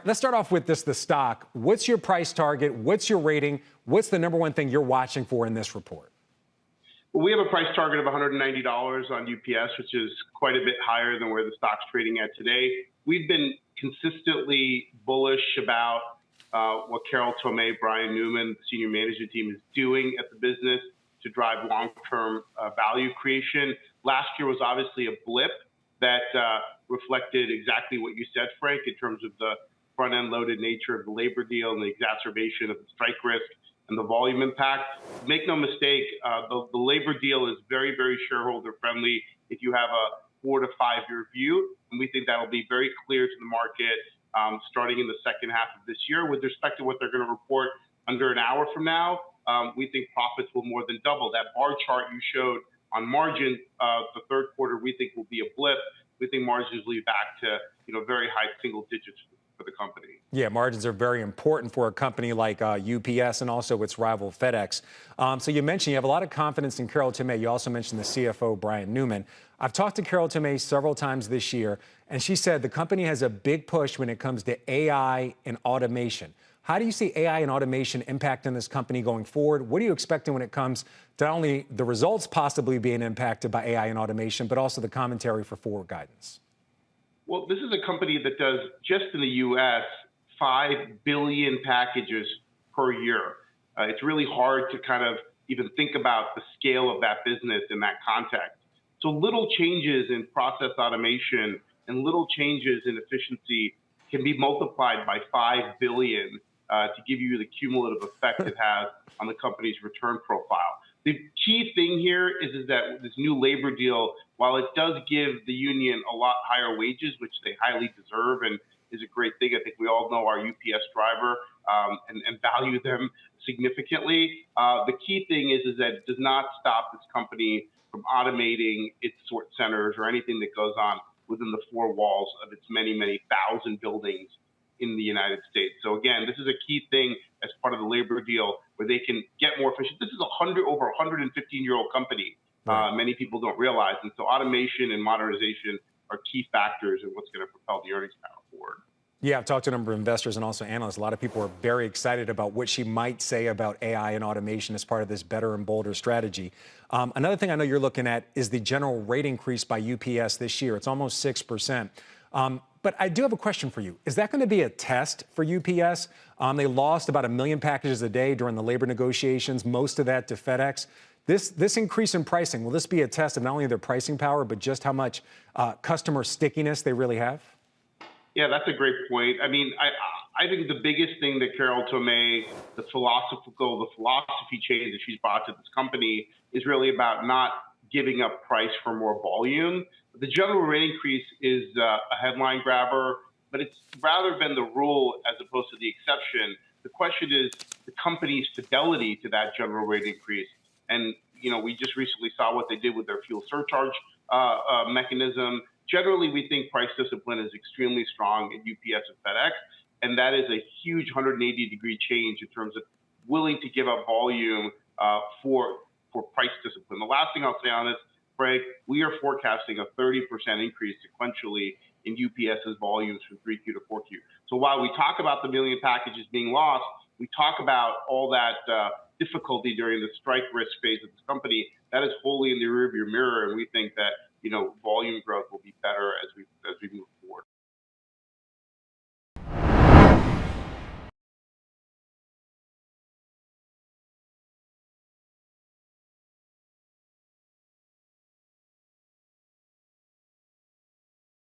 Let's start off with the stock. What's your price target? What's your rating? What's the number one thing you're watching for in this report? Well, we have a price target of $190 on UPS, which is quite a bit higher than where the stock's trading at today. We've been consistently bullish about what Carol Tomé, Brian Newman, the senior management team is doing at the business to drive long-term value creation. Last year was obviously a blip that reflected exactly what you said, Frank, in terms of the front-end loaded nature of the labor deal and the exacerbation of the strike risk and the volume impact. Make no mistake, the labor deal is very, very shareholder friendly if you have a 4 to 5 year view. And we think that'll be very clear to the market starting in the second half of this year. With respect to what they're going to report under an hour from now, we think profits will more than double. That bar chart you showed on margin, the third quarter, we think will be a blip. We think margins will be back to very high single digits for the company. Yeah, margins are very important for a company like UPS and also its rival FedEx. So you mentioned you have a lot of confidence in Carol Tomé. You also mentioned the CFO, Brian Newman. I've talked to Carol Tomé several times this year, and she said the company has a big push when it comes to AI and automation. How do you see AI and automation impacting this company going forward? What are you expecting when it comes to not only the results possibly being impacted by AI and automation, but also the commentary for forward guidance? Well, this is a company that does, just in the U.S., 5 billion packages per year. It's really hard to kind of even think about the scale of that business in that context. So little changes in process automation and little changes in efficiency can be multiplied by 5 billion to give you the cumulative effect it has on the company's return profile. The key thing here is that this new labor deal, while it does give the union a lot higher wages, which they highly deserve and is a great thing, I think we all know our UPS driver and value them significantly. The key thing is that it does not stop this company from automating its sort centers or anything that goes on within the four walls of its many, many thousand buildings in the United States. So again, this is a key thing as part of the labor deal where they can get more efficient. This is over 115-year-old company. Right. Many people don't realize. And so automation and modernization are key factors in what's going to propel the earnings power forward. Yeah, I've talked to a number of investors and also analysts. A lot of people are very excited about what she might say about AI and automation as part of this better and bolder strategy. Another thing I know you're looking at is the general rate increase by UPS this year. It's almost 6%. But I do have a question for you. Is that going to be a test for UPS? They lost about 1 million packages a day during the labor negotiations, most of that to FedEx. This increase in pricing, will this be a test of not only their pricing power, but just how much customer stickiness they really have? Yeah, that's a great point. I mean, I think the biggest thing that Carol Tomé, the philosophy change that she's brought to this company is really about not giving up price for more volume. The general rate increase is a headline grabber, but it's rather been the rule as opposed to the exception. The question is the company's fidelity to that general rate increase. And, we just recently saw what they did with their fuel surcharge mechanism. Generally, we think price discipline is extremely strong at UPS and FedEx, and that is a huge 180-degree change in terms of willing to give up volume for price discipline. The last thing I'll say on this, Frank, we are forecasting a 30% increase sequentially in UPS's volumes from 3Q to 4Q. So while we talk about the million packages being lost, we talk about all that difficulty during the strike risk phase of this company. That is wholly in the rearview mirror, and we think that volume growth will be better as we